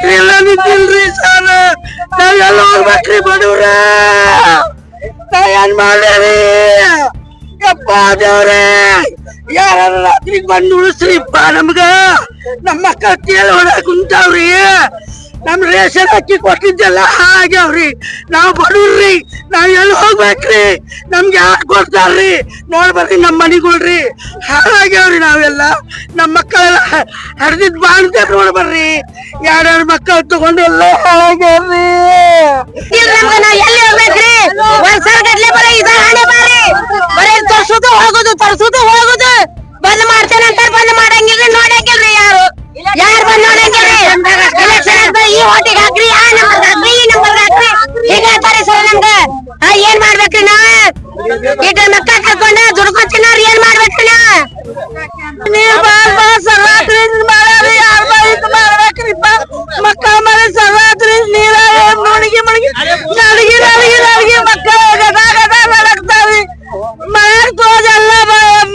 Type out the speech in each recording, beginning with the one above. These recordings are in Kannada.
ನೌಕರಿ ಎಲ್ಲ ನಿಂತಿಲ್ರಿ ಸರ್. ನಾವೆಲ್ಲ ಹೋಗ್ಬೇಕ್ರಿ ಬಡವ್ರ. ನಾ ಏನ್ ಮಾಡ್ರಿ ಯಪ್ಪ ದೇವ್ರೆ, ಯಾರ ರಾತ್ರಿಗೆ ಬಂದು ಉಳಿಸ್ರಿಪ್ಪ ನಮ್ಗ. ನಮ್ಮ ಮಕ್ಕಳ ಕೇಳಿ ಹೊಡಕ್ ಕುಂತಾವ್ರಿ. ನಮ್ ರೇಷನ್ ಅಕ್ಕಿ ಕೊಟ್ಟಿದ್ದೆಲ್ಲ ಆಗ್ಯಾವ್ರಿ. ನಾವ್ ಬಡವ್ರಿ, ನಾವ್ ಎಲ್ಲಿ ಹೋಗ್ಬೇಕ್ರಿ? ನಮ್ಗೆ ಯಾರು ಕೊಡ್ತಾರ್ರಿ? ನೋಡ್ಬೇಕ್ರಿ ನಮ್ ಮನಿಗಳ್ರಿ ಹಾಳಾಗ್ಯಾವ್ರಿ. ನಾವೆಲ್ಲ ನಮ್ಮ ಮಕ್ಕಳೆಲ್ಲ ಹರಿದಿದ್ ಬಾಣ್ದೆ ನೋಡ್ಬರ್ರಿ. ಎರಡೆರಡು ಮಕ್ಕಳು ತಗೊಂಡು ಎಲ್ಲ ಹಾಳಾಗ್ಯಾವ್ರಿ. ತರ್ಸುದು ಹೋಗುದು ಬಂದ್ ಮಾಡ್ತೇನೆ ಅಂತ ಬಂದ್ ಮಾಡಂಗಿಲ್ರಿ. ನೋಡಂಗಿಲ್ರಿ ಯಾರು ಬಂದ್ ನೋಡಂಗಿಲ್ರಿ. ಈ ಓಟಿಗೆ ಹಾಕ್ರಿ, ಆ ನಂಬರ್ ಹಾಕ್ರಿ, ಈ ನಂಬರ್ ಹಾಕ್ರಿ ಈಗ ಹೇಳ್ತಾರೆ ಸರ್. ನಮ್ಗ ಏನ್ ಮಾಡ್ಬೇಕ್ರಿ? ನಾವ್ ಈಗ ಮಕ್ಕಳ ಕರ್ಕೊಂಡ ದುಡ್ಕೊತಿನವ್ರ ಏನ್ ಮಾಡ್ಬೇಕ್ರಿ? ನೀರ್ ಸರ್ರಾತ್ರಿ ಮಾಡ್ಯಾರಿ. ಯಾರ ಇದು ಮಾಡ್ಬೇಕ್ರಿಪ್ಪ? ಮಕ್ಕಳ ಮನೆ ಸರ್ರಾತ್ರಿ ನೀರ ಮುಳುಗಿ ಮುಳುಗಿ ನಡಗಿ ನಡಗಿ ನಡಗಿ ಮಕ್ಕಳ ಗದಾ ಗದಾ ನಡಕ್ತಾವ್ರಿ. ಮನೆ ತೋದೆಲ್ಲ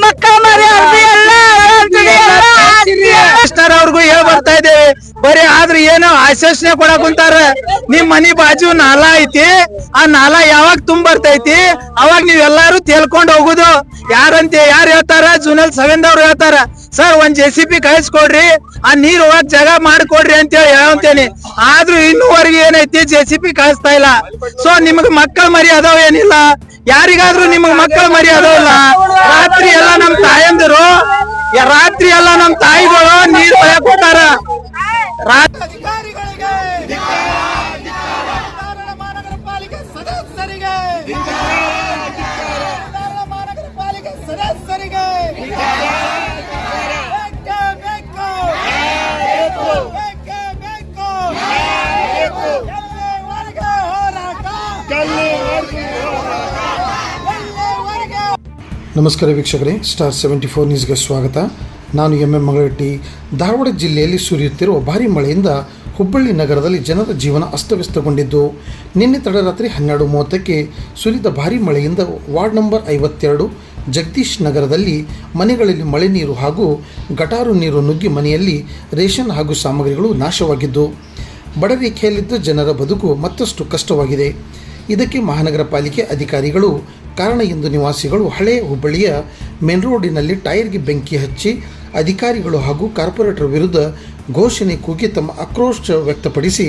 ಮಕ್ಕಳ ಮರಿ ಎಲ್ಲ ಅವ್ರಿಗೂ ಹೇಳ್ ಬರ್ತಾ ಇದ್ದೇವೆ. ಬರೀ ಆದ್ರೆ ಏನೋ ಆಶ್ವಾಸನೆ ಕೊಡಕ್ ಕುಂತಾರ. ನಿಮ್ ಮನಿ ಬಾಜು ನಾಲ ಐತಿ, ಆ ನಾಲ ಯಾವಾಗ ತುಂಬ ಬರ್ತೈತಿ ಅವಾಗ ನೀವೆಲ್ಲಾರು ತೇಲ್ಕೊಂಡ್ ಹೋಗುದು. ಯಾರು ಹೇಳ್ತಾರ? ಜೂನಲ್ 7 ಅವ್ರು ಹೇಳ್ತಾರ, ಸರ್ ಒಂದ್ JCB ಕಳಿಸ್ಕೊಡ್ರಿ, ಆ ನೀರ್ ಹೋಗಕ್ ಜಾಗ ಮಾಡ್ಕೊಡ್ರಿ ಅಂತೇಳಿ ಹೇಳಂತೇನಿ. ಆದ್ರೂ ಇನ್ನೂವರೆಗೆ ಏನೈತಿ JCB ಕಳಿಸ್ತಾ ಇಲ್ಲ. ಸೊ ನಿಮಗ್ ಮಕ್ಕಳ ಮರಿ ಅದಾವ ಏನಿಲ್ಲ? ಯಾರಿಗಾದ್ರೂ ನಿಮಗ್ ಮಕ್ಕಳ ಮರಿ ಅದಾವಲ್ಲ? ರಾತ್ರಿ ಎಲ್ಲ ನಮ್ ತಾಯಂದಿರು, ರಾತ್ರಿ ಎಲ್ಲ ನಮ್ ತಾಯಿಗಳು ನೀರ್ ಹೊಯಕ್ ಹೋಗ್ತಾರ. ಮಹಾನಗರ ಪಾಲಿಕೆ ಸದಸ್ಯರಿಗೆ ನಮಸ್ಕಾರ ವೀಕ್ಷಕರೇ, ಸ್ಟಾರ್ 74 ನ್ಯೂಸ್ಗೆ ಸ್ವಾಗತ. ನಾನು MM ಮಗಳಟ್ಟಿ. ಧಾರವಾಡ ಜಿಲ್ಲೆಯಲ್ಲಿ ಸುರಿಯುತ್ತಿರುವ ಭಾರೀ ಮಳೆಯಿಂದ ಹುಬ್ಬಳ್ಳಿ ನಗರದಲ್ಲಿ ಜನರ ಜೀವನ ಅಸ್ತವ್ಯಸ್ತಗೊಂಡಿದ್ದು, ನಿನ್ನೆ ತಡರಾತ್ರಿ 12:30ಕ್ಕೆ ಸುರಿದ ಭಾರೀ ಮಳೆಯಿಂದ ವಾರ್ಡ್ ನಂಬರ್ 52 ಜಗದೀಶ್ ನಗರದಲ್ಲಿ ಮನೆಗಳಲ್ಲಿ ಮಳೆ ನೀರು ಹಾಗೂ ಗಟಾರು ನೀರು ನುಗ್ಗಿ ಮನೆಯಲ್ಲಿ ರೇಷನ್ ಹಾಗೂ ಸಾಮಗ್ರಿಗಳು ನಾಶವಾಗಿದ್ದು, ಬಡರೇಖೆಯಲ್ಲಿದ್ದ ಜನರ ಬದುಕು ಮತ್ತಷ್ಟು ಕಷ್ಟವಾಗಿದೆ. ಇದಕ್ಕೆ ಮಹಾನಗರ ಪಾಲಿಕೆ ಅಧಿಕಾರಿಗಳು ಕಾರಣ ಎಂದು ನಿವಾಸಿಗಳು ಹಳೆಯ ಹುಬ್ಬಳ್ಳಿಯ ಮೇನ್ ರೋಡಿನಲ್ಲಿ ಟೈರ್ಗೆ ಬೆಂಕಿ ಹಚ್ಚಿ ಅಧಿಕಾರಿಗಳು ಹಾಗೂ ಕಾರ್ಪೊರೇಟರ್ ವಿರುದ್ಧ ಘೋಷಣೆ ಕೂಗಿ ತಮ್ಮ ಆಕ್ರೋಶ ವ್ಯಕ್ತಪಡಿಸಿ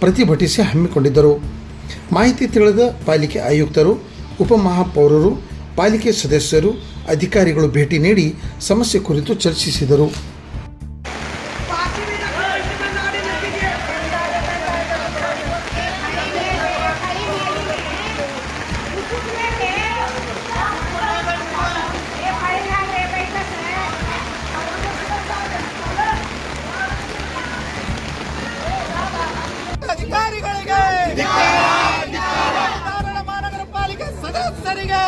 ಪ್ರತಿಭಟಿಸಿ ಹಮ್ಮಿಕೊಂಡಿದ್ದರು. ಮಾಹಿತಿ ತಿಳಿದ ಪಾಲಿಕೆ ಆಯುಕ್ತರು, ಉಪಮಹಾಪೌರರು, ಪಾಲಿಕೆ ಸದಸ್ಯರು, ಅಧಿಕಾರಿಗಳು ಭೇಟಿ ನೀಡಿ ಸಮಸ್ಯೆ ಕುರಿತು ಚರ್ಚಿಸಿದರು. ಮಹಾನಗರ ಪಾಲಿಕೆ ಸದಸ್ಯರಿಗೆ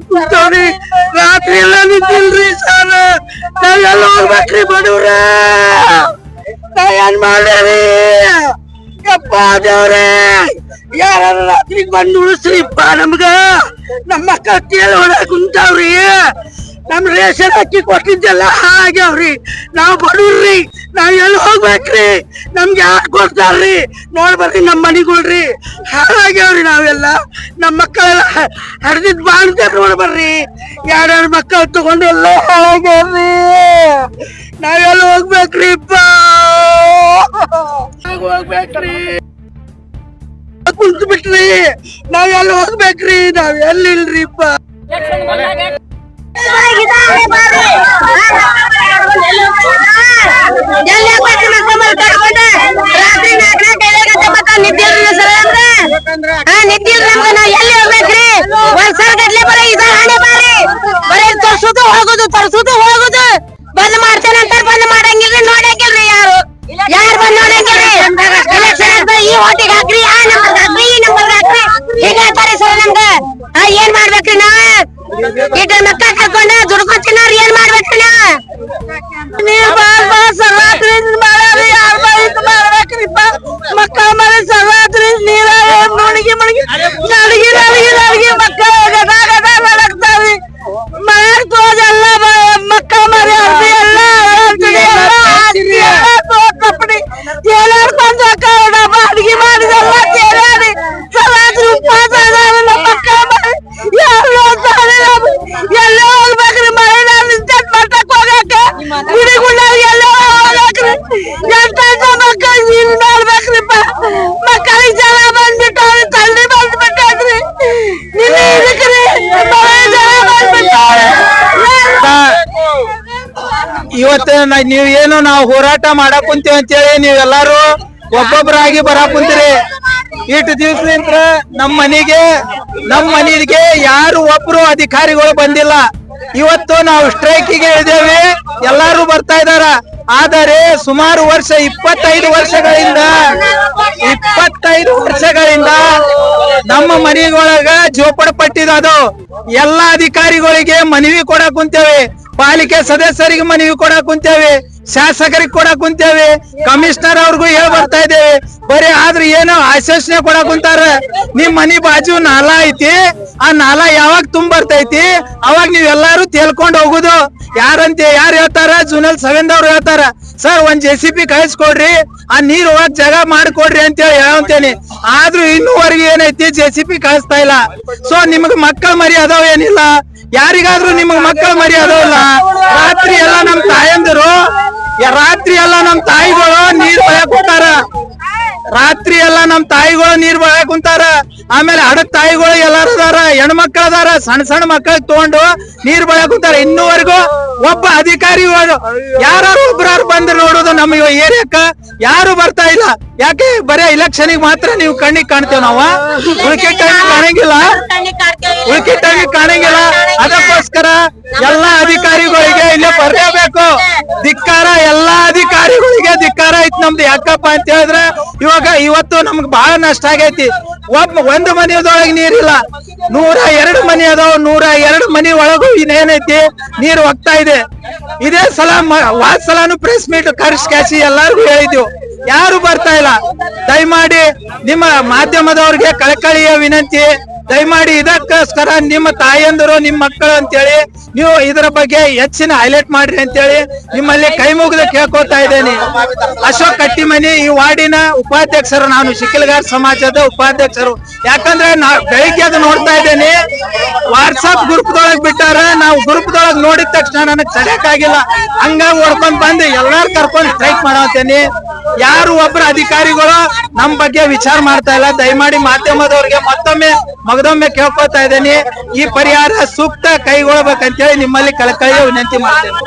ಕುಂತವ್ರಿ ರಾತ್ರಿ ಎಲ್ಲ ನಿಂತಿಲ್ರಿ ಸರ್ ನಾವೆಲ್ಲ ಹೋಗ್ಬೇಕ್ರಿ ಬಡವ್ರ ನಾ ಏನ್ ಮಾಡ್ರಿ ಯಪ್ಪ ದೇವ್ರೆ ಯಾರ ರಾತ್ರಿಗೆ ಬಂದು ಉಳಿಸ್ರಿಪ್ಪ ನಮ್ಗ ನಮ್ಮ ಮಕ್ಕಳ ಕೇಳಿ ಹೊಡಕ್ ಕುಂತಾವ್ರಿ ನಮ್ ರೇಷನ್ ಅಕ್ಕಿ ಕೊಟ್ಟಿದ್ದೆಲ್ಲ ಹಾಗ್ಯಾವ್ರಿ ನಾವ್ ಬಡವ್ರಿ ನಾವ್ ಎಲ್ಲಿ ಹೋಗ್ಬೇಕ್ರಿ ನಮ್ಗೆ ಯಾರು ಕೊಡ್ತಾರ್ರಿ ನೋಡ್ಬರ್ರಿ ನಮ್ ಮನಿಗಳ್ರಿ ಹಾಳಾಗ್ಯಾವ್ರಿ ನಾವೆಲ್ಲ ನಮ್ ಮಕ್ಕಳೆಲ್ಲ ಹರಿದಿದ್ ಬಾಣ್ದೆ ನೋಡ್ಬರ್ರಿ ಎರಡೆರಡು ಮಕ್ಕಳು ತಗೊಂಡು ಎಲ್ಲ ಹಾಳಾಗ್ಯಾವ್ರಿ ನಾವೆಲ್ಲ ಹೋಗ್ಬೇಕ್ರಿಪ್ಪ ಹೋಗ್ಬೇಕ್ರಿ ಕುಂತು ಬಿಟ್ರಿ ನಾವೆಲ್ಲ ಹೋಗ್ಬೇಕ್ರಿ ನಾವ್ ಎಲ್ಲಿಲ್ರಿಪ್ಪ ಬಂದ್ ಮಾಡ್ತೇನೆ ಅಂತ ಬಂದ್ ಮಾಡಂಗಿಲ್ರಿ ನೋಡಂಗಿಲ್ರಿ ಯಾರು ಬಂದ್ ನೋಡಂಗಿಲ್ರಿ ಎಲೆಕ್ಷನ್ ಈ ಓಟಿಗೆ ಹಾಕ್ರಿ ಆ ನಂಬರ್ ಹಾಕ್ರಿ ಈ ನಂಬರ್ ಹಾಕ್ರಿ ಹೀಗ ಹೇಳ್ತಾರೆ ಸರ್ ನಮ್ಗ ಏನ್ ಮಾಡ್ಬೇಕ್ರಿ ನಾವ್ ಈಗ ಮಕ್ಕಳ ಕರ್ಕೊಂಡ ದುಡ್ಕೊಂಡ್ ತಿನ್ನೋರ್ ಏನ್ ಮಾಡ್ಬೇಕ್ರಿ ನಾವ್ ನೀರ್ ಸರ್ವಾತ್ರಿ ಮಾಡ್ಯಾರಿ ಯಾರ ಇದು ಮಾಡ್ಬೇಕ್ರಿಪ್ಪ ಮಕ್ಕಳ ಮನೆ ಸರ್ವಾತ್ರಿ ನೀರ ಮುಳುಗಿ ಮುಳುಗಿ ನಡಗಿ ನಡಗಿ ನಡಗಿ ಮಕ್ಕಳ ಗದ ಗದ ಬೆಳಗ್ತಾವ್ರಿ ಮನೆ ತೋದೆಲ್ಲ ಮಕ್ಕಳ ಮರಿ ಅರ್ಧಿ ಎಲ್ಲ ಕಪ್ಪಡಿ ತೇಲಾಡ್ಕೊಂಡ್ ಅಡಿಗೆ ಮಾಡಿದೆಲ್ಲ ತೇಲಾಡಿ ಸರ್ವಾತ್ರಿ ಉಪವಾಸ ನಮ್ಮ ಮಕ್ಕಳ ಮರಿ ಯಾರು ನೋಡ್ತಾರೆ ಎಲ್ಲ ಹೋಗ್ಬೇಕ್ರಿ ಮಳೆ ನಾನು ನಿಂತೇಟ್ ಮಟ್ಟಕ್ ಹೋಗಕ್ಕ ಗುಡಿಗುಂಡಾಗ ಎಲ್ಲ ಹೋಗ್ಬೇಕ್ರಿ ಎಂತ ಮಕ್ಕಳು ನೀರು ನೋಡ್ಬೇಕ್ರಿಪ್ಪ ಮಕ್ಕಳಿಗೆ ಜಲ ಬಂದ್ಬಿಟ್ಟವ್ರಿ ತಳ್ಳಿ ಬಂದ್ಬಿಟ್ಟದ್ರಿ ನಿನ್ನ ಇದಕ್ರಿ ಮಳೆ ಜಲ ಬಂದ್ಬಿಟ್ಟವ್ರಿ ಇವತ್ತು ನೀವ್ ಏನು ನಾವು ಹೋರಾಟ ಮಾಡಕ್ ಕುಂತೀವಿ ಅಂತೇಳಿ ನೀವೆಲ್ಲಾರು ಒಬ್ಬೊಬ್ಬರಾಗಿ ಬರಾಕ್ ಕುಂತೀರಿ ಇಷ್ಟು ದಿವ್ಸಲಿಂತ ನಮ್ ಮನೆಗೆ ಯಾರು ಒಬ್ರು ಅಧಿಕಾರಿಗಳು ಬಂದಿಲ್ಲ ಇವತ್ತು ನಾವು ಸ್ಟ್ರೈಕಿಗೆ ಇದ್ದೇವೆ ಎಲ್ಲಾರು ಬರ್ತಾ ಇದಾರ ಆದರೆ ಸುಮಾರು ವರ್ಷ 25 ವರ್ಷಗಳಿಂದ ನಮ್ಮ ಮನೆಗೊಳಗ ಜೋಪಡಪಟ್ಟಿದ್ದು ಎಲ್ಲ ಅಧಿಕಾರಿಗಳಿಗೆ ಮನವಿ ಕೊಡಕ್ ಕುಂತೇವೆ ಪಾಲಿಕೆ ಸದಸ್ಯರಿಗೆ ಮನವಿ ಕೊಡಕ್ ಕುಂತೇವೆ ಶಾಸಕರಿಗೆ ಕೊಡಕ್ ಕುಂತೇವೆ ಕಮಿಷನರ್ ಅವ್ರಿಗೂ ಹೇಳ್ ಬರ್ತಾ ಇದ್ದೇವೆ ಬರೀ ಆದ್ರೆ ಏನೋ ಆಶ್ವಾಸನೆ ಕೊಡಕ್ ಕುಂತಾರ ನಿಮ್ ಮನಿ ಬಾಜು ನಾಲ ಐತಿ ಆ ನಾಲ ಯಾವಾಗ ತುಂಬರ್ತೈತಿ ಅವಾಗ ನೀವೆಲ್ಲಾರು ತೇಲ್ಕೊಂಡ್ ಹೋಗುದು ಯಾರು ಹೇಳ್ತಾರ ಜೂನಲ್ 7 ಅವ್ರು ಹೇಳ್ತಾರ ಸರ್ ಒಂದ್ JCB ಕಳಿಸ್ಕೊಡ್ರಿ ಆ ನೀರ್ ಹೋಗಕ್ ಜಾಗ ಮಾಡ್ಕೊಡ್ರಿ ಅಂತೇಳಿ ಹೇಳಂತೇನಿ ಆದ್ರೂ ಇನ್ನೂವರೆಗೆ ಏನೈತಿ JCB ಕಳಿಸ್ತಾ ಇಲ್ಲ ಸೊ ನಿಮಗ್ ಮಕ್ಕಳ ಮರಿ ಅದಾವ ಏನಿಲ್ಲ ಯಾರಿಗಾದ್ರೂ ನಿಮಗ್ ಮಕ್ಕಳ ಮರಿ ಅದಾವಲ್ಲ ರಾತ್ರಿ ಎಲ್ಲ ನಮ್ ತಾಯಂದಿರು ತಾಯಿಗಳು ನೀರ್ ಬಯಕ್ ಕುಂತಾರ ರಾತ್ರಿ ಎಲ್ಲ ನಮ್ ತಾಯಿಗಳು ನೀರ್ ಬಯಕ್ ಕುಂತಾರ ಆಮೇಲೆ ಹಡಕ್ ತಾಯಿಗಳು ಎಲ್ಲಾರು ಅದಾರ ಹೆಣ್ಮಕ್ಳ ಅದಾರ ಸಣ್ಣ ಮಕ್ಕಳಿಗೆ ತಗೊಂಡು ನೀರ್ ಬಯಕ್ ಕುಂತಾರ ಇನ್ನೂವರೆಗೂ ಒಬ್ಬ ಅಧಿಕಾರಿಗಳು ಯಾರು ಒಬ್ರಾರು ಬಂದು ನೋಡೋದು ನಮ್ಮ ಏರಿಯಾಕ್ಕ ಯಾರು ಬರ್ತಾ ಇಲ್ಲ ಯಾಕೆ ಬರೇ ಇಲೆಕ್ಷನ್ ಮಾತ್ರ ನೀವು ಕಣ್ಣಿಗೆ ಕಾಣ್ತೇವ್ ನಾವ ಉಳ್ಕೆ ಟೈಮಿಗೆ ಕಾಣಂಗಿಲ್ಲ ಅದಕ್ಕೋಸ್ಕರ ಎಲ್ಲಾ ಅಧಿಕಾರಿಗಳಿಗೆ ಇಲ್ಲೇ ಬರಲೇಬೇಕು ಧಿಕ್ಕಾರ ಎಲ್ಲಾ ಅಧಿಕಾರಿಗಳಿಗೆ ಧಿಕ್ಕಾರ ಐತಿ ನಮ್ದು ಯಾಕಪ್ಪ ಅಂತ ಹೇಳಿದ್ರೆ ಇವತ್ತು ನಮ್ಗೆ ಬಹಳ ನಷ್ಟ ಆಗೈತಿ ಒಂದು ಮನೆಯದೊಳಗೆ ನೀರಿಲ್ಲ 102 ಮನೆ ಅದಾವ 102 ಮನೆ ಒಳಗೂ ಇನ್ನೇನೈತಿ ನೀರು ಹೋಗ್ತಾ ಇದೆ ಇದೇ ಸಲ ವಾದ ಸಲಾನು ಪ್ರೆಸ್ ಮೀಟ್ ಕರೆಸಿ ಎಲ್ಲಾರ್ಗು ಹೇಳಿದ್ವು ಯಾರು ಬರ್ತಾ ಇಲ್ಲ ದಯಮಾಡಿ ನಿಮ್ಮ ಮಾಧ್ಯಮದವ್ರಿಗೆ ಕಳಕಳಿಯ ವಿನಂತಿ ದಯಮಾಡಿ ಇದಕ್ಕೋಸ್ಕರ ನಿಮ್ಮ ತಾಯಂದರು ನಿಮ್ಮ ಮಕ್ಕಳು ಅಂತೇಳಿ ನೀವು ಇದರ ಬಗ್ಗೆ ಹೆಚ್ಚಿನ ಹೈಲೈಟ್ ಮಾಡ್ರಿ ಅಂತೇಳಿ ನಿಮ್ಮಲ್ಲಿ ಕೈ ಮುಗಿದ ಕೇಳ್ಕೊತಾ ಇದ್ದೇನೆ. ಅಶೋಕ್ ಕಟ್ಟಿಮನಿ ಈ ವಾರ್ಡಿನ ಉಪಾಧ್ಯಕ್ಷರು, ನಾನು ಶಿಕ್ಕಿಲಗಾರ್ ಸಮಾಜದ ಉಪಾಧ್ಯಕ್ಷರು. ಯಾಕಂದ್ರೆ ಬೆಳಿಗ್ಗೆ ಅದು ನೋಡ್ತಾ ಇದ್ದೇನೆ, ವಾಟ್ಸ್ಆಪ್ ಗ್ರೂಪ್ ದೊಳಗ್ ಬಿಟ್ಟಾರ, ನಾವು ಗ್ರೂಪ್ ದೊಳಗ್ ನೋಡಿದ ತಕ್ಷಣ ನನಗ್ ತಡೆಯಕ್ಕಾಗಿಲ್ಲ, ಹಂಗಾಗಿ ಓಡ್ಕೊಂಡ್ ಬಂದು ಎಲ್ಲಾರು ಕರ್ಕೊಂಡು ಸ್ಟ್ರೈಕ್ ಮಾಡತ್ತೇನೆ. ಯಾರು ಒಬ್ರು ಅಧಿಕಾರಿಗಳು ನಮ್ ಬಗ್ಗೆ ವಿಚಾರ ಮಾಡ್ತಾ ಇಲ್ಲ. ದಯಮಾಡಿ ಮಾಧ್ಯಮದವ್ರಿಗೆ ಮಗದೊಮ್ಮೆ ಕೇಳ್ಕೊತಾ ಇದ್ದೇನೆ, ಈ ಪರಿಹಾರ ಸೂಕ್ತ ಕೈಗೊಳ್ಬೇಕಂತೇಳಿ ನಿಮ್ಮಲ್ಲಿ ಕಳಕಳಿಯ ವಿನಂತಿ ಮಾಡ್ತೇನೆ.